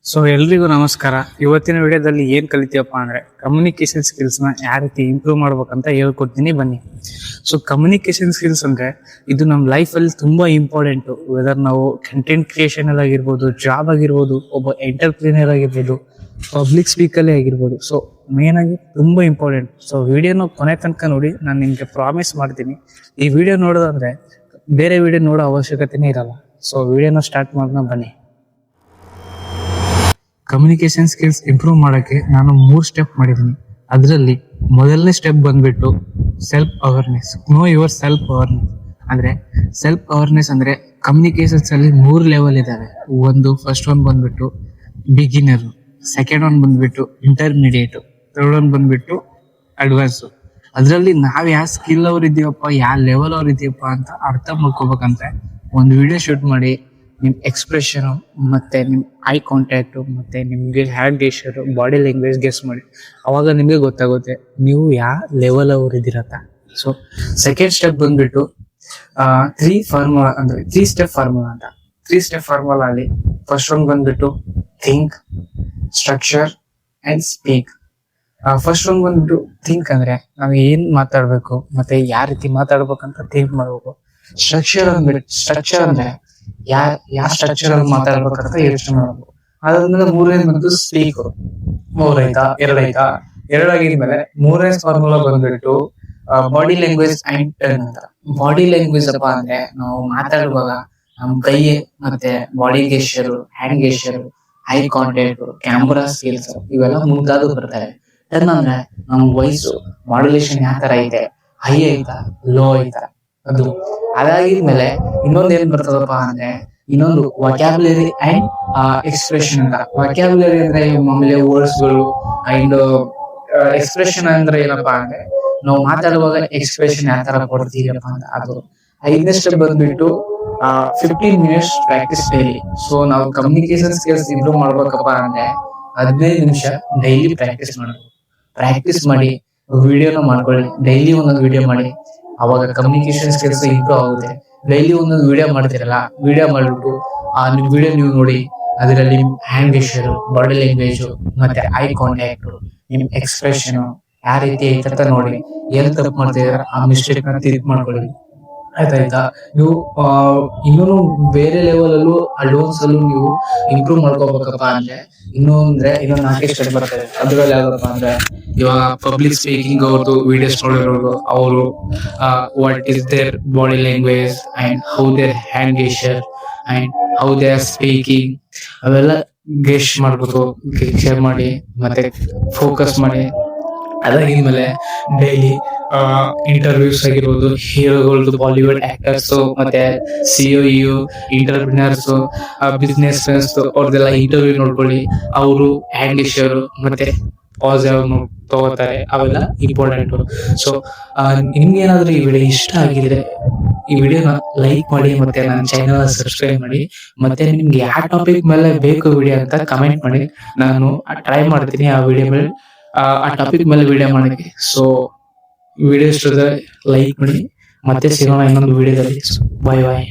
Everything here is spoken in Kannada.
ಸೊ ಎಲ್ರಿಗೂ ನಮಸ್ಕಾರ. ಇವತ್ತಿನ ವಿಡಿಯೋದಲ್ಲಿ ಏನ್ ಕಲಿತೀವಪ್ಪ ಅಂದ್ರೆ ಕಮ್ಯುನಿಕೇಶನ್ ಸ್ಕಿಲ್ಸ್ ನ ಯಾವ ರೀತಿ ಇಂಪ್ರೂವ್ ಮಾಡ್ಬೇಕಂತ ಹೇಳ್ಕೊಡ್ತೀನಿ ಬನ್ನಿ. ಸೊ ಕಮ್ಯುನಿಕೇಶನ್ ಸ್ಕಿಲ್ಸ್ ಅಂದ್ರೆ ಇದು ನಮ್ಮ ಲೈಫ್ ಅಲ್ಲಿ ತುಂಬಾ ಇಂಪಾರ್ಟೆಂಟ್. ವೆದರ್ ನಾವು ಕಂಟೆಂಟ್ ಕ್ರಿಯೇಷನ್ ಅಲ್ಲಿ ಆಗಿರ್ಬೋದು, ಜಾಬ್ ಆಗಿರ್ಬೋದು, ಒಬ್ಬ ಎಂಟರ್ಪ್ರಿನರ್ ಆಗಿರ್ಬೋದು, ಪಬ್ಲಿಕ್ ಸ್ಪೀಕಲ್ಲೇ ಆಗಿರ್ಬೋದು. ಸೊ ಮೇನ್ ಆಗಿ ತುಂಬಾ ಇಂಪಾರ್ಟೆಂಟ್. ಸೊ ವಿಡಿಯೋನ ಕೊನೆ ತನಕ ನೋಡಿ, ನಾನು ನಿಮ್ಗೆ ಪ್ರಾಮಿಸ್ ಮಾಡ್ತೀನಿ ಈ ವಿಡಿಯೋ ನೋಡೋದಂದ್ರೆ ಬೇರೆ ವಿಡಿಯೋ ನೋಡೋ ಅವಶ್ಯಕತೆನೇ ಇರಲ್ಲ. ಸೊ ವಿಡಿಯೋನ ಸ್ಟಾರ್ಟ್ ಮಾಡೋಣ ಬನ್ನಿ. ಕಮ್ಯುನಿಕೇಶನ್ ಸ್ಕಿಲ್ಸ್ ಇಂಪ್ರೂವ್ ಮಾಡೋಕ್ಕೆ ನಾನು 3 ಸ್ಟೆಪ್ ಮಾಡಿದ್ದೀನಿ. ಅದರಲ್ಲಿ ಮೊದಲನೇ ಸ್ಟೆಪ್ ಬಂದ್ಬಿಟ್ಟು self awareness. Know your self awareness. ಅಂದ್ರೆ ಸೆಲ್ಫ್ ಅವೇರ್ನೆಸ್ ಅಂದ್ರೆ ಕಮ್ಯುನಿಕೇಶನ್ಸ್ ಅಲ್ಲಿ 3 ಲೆವೆಲ್ ಇದಾವೆ. ಫಸ್ಟ್ ಒನ್ ಬಂದ್ಬಿಟ್ಟು ಬಿಗಿನರ್, ಸೆಕೆಂಡ್ ಒನ್ ಬಂದ್ಬಿಟ್ಟು ಇಂಟರ್ಮೀಡಿಯೇಟ್, ಥರ್ಡ್ ಒನ್ ಬಂದ್ಬಿಟ್ಟು ಅಡ್ವಾನ್ಸ್. ಅದರಲ್ಲಿ ನಾವ್ ಯಾವ ಸ್ಕಿಲ್ ಅವ್ರು ಇದೀವಪ್ಪ, ಯಾವ ಲೆವೆಲ್ ಅವ್ರು ಇದೀವಪ್ಪ ಅಂತ ಅರ್ಥ ಮಾಡ್ಕೋಬೇಕಂದ್ರೆ ಒಂದು ವಿಡಿಯೋ ಶೂಟ್ ಮಾಡಿ ನಿಮ್ ಎಕ್ಸ್ಪ್ರೆಷನ್ ಮತ್ತೆ ನಿಮ್ ಐ ಕಾಂಟ್ಯಾಕ್ಟ್ ಮತ್ತೆ ನಿಮ್ಗೆ hand gesture, body language guess ಮಾಡಿ. ಅವಾಗ ನಿಮ್ಗೆ ಗೊತ್ತಾಗುತ್ತೆ ನೀವು ಯಾವ ಲೆವೆಲ್ ಅವ್ರು ಇದಿರತ್ತ. ಸೊ ಸೆಕೆಂಡ್ ಸ್ಟೆಪ್ ಬಂದ್ಬಿಟ್ಟು 3 ಫಾರ್ಮುಲಾ ಅಂದ್ರೆ 3 ಸ್ಟೆಪ್ ಫಾರ್ಮುಲಾ ಅಂತ. 3 ಸ್ಟೆಪ್ ಫಾರ್ಮುಲಾ ಅಲ್ಲಿ ಫಸ್ಟ್ ಒನ್ ಬಂದ್ಬಿಟ್ಟು think, structure and speak. First one ಬಂದ್ಬಿಟ್ಟು ಥಿಂಕ್ ಅಂದ್ರೆ ನಾವು ಏನ್ ಮಾತಾಡ್ಬೇಕು ಮತ್ತೆ ಯಾವ ರೀತಿ ಮಾತಾಡ್ಬೇಕಂತ ಥಿಂಕ್ ಮಾಡ್ಬೇಕು. ಸ್ಟ್ರಕ್ಚರ್ ಅಂದ್ರೆ ಯಾವ ಸ್ಟ್ರಕ್ಚರ್ ಅಲ್ಲಿ ಮಾತಾಡ್ಬೇಕಂತ ಯೋಚನೆ ಮಾಡ್ಬೇಕು. ಅದಾದ್ಮೇಲೆ ಮೂರನೇ ಬಂದು ಸ್ಪೀಕ್. 3 ಆಯ್ತಾ, 2 ಆಯ್ತಾ, 2 ಆಗಿದ್ಮೇಲೆ ಮೂರನೇ ಫಾರ್ಮುಲಾ ಬಂದ್ಬಿಟ್ಟು ಬಾಡಿ ಲ್ಯಾಂಗ್ವೇಜ್ ಅಂಡ್ ಟರ್ನ್ ಅಂತ. ಬಾಡಿ ಲ್ಯಾಂಗ್ವೇಜ್ ಅಪ್ಪ ಅಂದ್ರೆ ನಾವು ಮಾತಾಡುವಾಗ ನಮ್ ಕೈ ಮತ್ತೆ body gesture, hand gesture, eye contact, camera skills ಇವೆಲ್ಲ ಮುಂದಾದ ಬರ್ತಾರೆ. ಟರ್ನ್ ಅಂದ್ರೆ ನಮ್ ವಯಸ್ಸು, ಮಾಡ್ಯುಲೇಷನ್ ಯಾವ ತರ ಐತೆ, ಹೈ ಐತಾ, ಲೋ ಐತಾ ಅದು. ಅದಾಗಿದ್ಮೇಲೆ ಇನ್ನೊಂದ್ ಏನ್ ಬರ್ತದಪ್ಪ ಅಂದ್ರೆ ಇನ್ನೊಂದು ವೊಕ್ಯಾಬ್ಯುಲರಿ ಅಂಡ್ ಎಕ್ಸ್ಪ್ರೆಷನ್ ಅಂತ. ವೊಕ್ಯಾಬ್ಯುಲರಿ ಅಂದ್ರೆ ಮಾಮೂಲಿ ವರ್ಡ್ಸ್ ಗಳು ಅಂಡ್ ಎಕ್ಸ್ಪ್ರೆಷನ್ ಅಂದ್ರೆ ಏನಪ್ಪಾ ಅಂದ್ರೆ ನಾವು ಮಾತಾಡುವಾಗ ಎಕ್ಸ್ಪ್ರೆಷನ್ ಯಾವ ತರ ಕೊಡ್ತೀವಪ್ಪ ಅಂತ ಅದು. 5ನೇ ಸ್ಟೆಪ್ ಬಂದ್ಬಿಟ್ಟು 15 ಮಿನಿಟ್ಸ್ ಪ್ರಾಕ್ಟೀಸ್ ಡೈಲಿ. ಸೊ ನಾವು ಕಮ್ಯುನಿಕೇಶನ್ ಸ್ಕಿಲ್ಸ್ ಇಂಪ್ರೂವ್ ಮಾಡ್ಬೇಕಪ್ಪ ಅಂದ್ರೆ 15 ನಿಮಿಷ ಡೈಲಿ ಪ್ರಾಕ್ಟೀಸ್ ಮಾಡಿ ವಿಡಿಯೋನ ಮಾಡ್ಕೊಳ್ಳಿ. ಡೈಲಿ ಒಂದೊಂದು ವಿಡಿಯೋ ಮಾಡಿ, ಅವಾಗ ಕಮ್ಯುನಿಕೇಶನ್ ಸ್ಕಿಲ್ಸ್ ಇಂಪ್ರೂವ್ ಆಗುತ್ತೆ. ಡೈಲಿ ಒಂದೊಂದು ವಿಡಿಯೋ ಮಾಡ್ತಿರಲ್ಲ, ವಿಡಿಯೋ ಮಾಡ್ಬಿಟ್ಟು ನಿಮ್ ವಿಡಿಯೋ ನೀವು ನೋಡಿ, ಅದರಲ್ಲಿ ಹ್ಯಾಂಡ್ ಗೆಸ್ಚರ್, ಬಾಡಿ ಲ್ಯಾಂಗ್ವೇಜ್ ಮತ್ತೆ ಐ ಕಾಂಟ್ಯಾಕ್ಟ್, ನಿಮ್ ಎಕ್ಸ್ಪ್ರೆಷನ್ ಯಾವ ರೀತಿ ಐತೆ ಅಂತ ನೋಡಿ. ಏನ್ ತಪ್ಪು ಮಾಡ್ತಿದಾರ ಆ ಮಿಸ್ಟೇಕ್ ನ ತಿರುಗಿ ಮಾಡ್ಕೊಳ್ಳಿ. ಆಯ್ತಾಯ್ತಾ. ನೀವು ಇನ್ನೂ ಬೇರೆ ಲೆವೆಲ್ ಅಲ್ಲೂ ಅಡ್ವಾನ್ಸ್ ಅಲ್ಲೂ ನೀವು ಇಂಪ್ರೂವ್ ಮಾಡ್ಕೋಬೇಕಪ್ಪ ಅಂದ್ರೆ ಇನ್ನೂ 4 ಸ್ಟೆಪ್ ಬರ್ತದೆ. ಅದ್ರಲ್ಲಿ ಯಾವ್ದಪ್ಪ ಅಂದ್ರೆ ಇವಾಗ ಪಬ್ಲಿಕ್ ಸ್ಪೀಕಿಂಗ್ ಅವ್ರದ್ದು ವಿಡಿಯೋಸ್ ನೋಡಿರೋರು ಅವರು what is their body language and how their hand gesture and how they are speaking ಅವೆಲ್ಲ ಗೆಸ್ಟ್ ಮಾಡ್ಬೇಕು. ಶೇರ್ ಮಾಡಿ ಮತ್ತೆ ಫೋಕಸ್ ಮಾಡಿ. ಅದಾಗಿದ್ಮೇಲೆ ಡೈಲಿ ಇಂಟರ್ವ್ಯೂಸ್ ಆಗಿರ್ಬೋದು, ಹೀರೋಗಳದ್ದು, ಬಾಲಿವುಡ್ ಆಕ್ಟರ್ಸ್ ಮತ್ತೆ CEO, ಇಂಟರ್ಪ್ರಿನರ್ಸ್, ಬಿಸ್ನೆಸ್ ಮ್ಯಾನ್ಸ್ ಅವ್ರದ್ದೆಲ್ಲ ಇಂಟರ್ವ್ಯೂ ನೋಡ್ಕೊಳ್ಳಿ. ಅವರು ಹ್ಯಾಂಡ್ ಗೆಸ್ಚರ್ ಮತ್ತೆ ಪಾಸ್ ಯಾವ ತಗೋತಾರೆ ಅವೆಲ್ಲ ಇಂಪಾರ್ಟೆಂಟ್. ಸೊ ನಿಮ್ಗೆ ಏನಾದ್ರೂ ಈ ವಿಡಿಯೋ ಇಷ್ಟ ಆಗಿದ್ರೆ ಈ ವಿಡಿಯೋನ ಲೈಕ್ ಮಾಡಿ ಮತ್ತೆ ನನ್ನ ಚಾನೆಲ್ ಸಬ್ಸ್ಕ್ರೈಬ್ ಮಾಡಿ. ಮತ್ತೆ ನಿಮ್ಗೆ ಯಾವ ಟಾಪಿಕ್ ಮೇಲೆ ಬೇಕು ವಿಡಿಯೋ ಅಂತ ಕಮೆಂಟ್ ಮಾಡಿ. ನಾನು ಟ್ರೈ ಮಾಡ್ತೀನಿ ಆ ವಿಡಿಯೋ ಮೇಲೆ, ಆ ಟಾಪಿಕ್ ಮೇಲೆ ವಿಡಿಯೋ ಮಾಡೋಕ್ಕೆ. ಸೊ ವಿಡಿಯೋ ಇಷ್ಟ ಲೈಕ್ ಮಾಡಿ. ಮತ್ತೆ ಸಿಗೋಣ ಇನ್ನೊಂದು ವಿಡಿಯೋದಲ್ಲಿ. ಬಾಯ್ ಬಾಯ್.